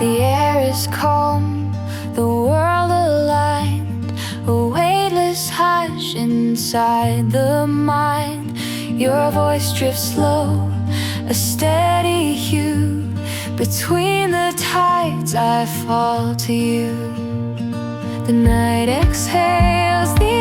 The air is calm, the world aligned, a weightless hush inside the mind. Your voice drifts low, a steady hue. Between the tides I fall to you. The night exhales, the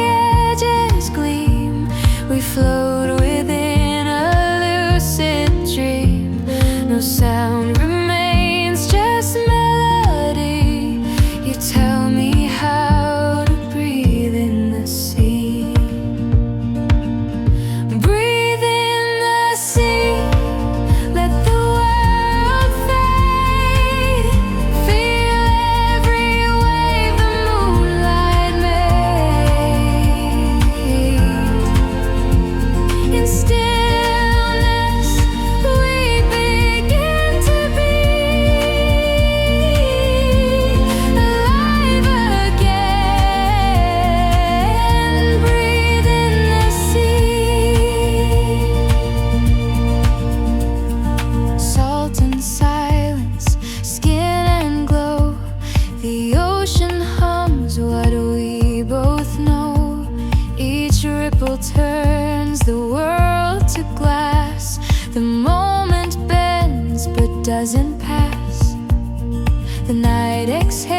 edges gleam. We float within a lucid dream. No sound remains, just melody. You tell me how to breathe in the sea. Breathe in the sea, let the world fade. Feel every wave the moonlight made. In stillness we begin to be alive again. Breathe in the sea. Salt and silence, skin and glow. The ocean hums what we both know. Each ripple turns the world to glass. The moment bends but doesn't pass. The night exhales.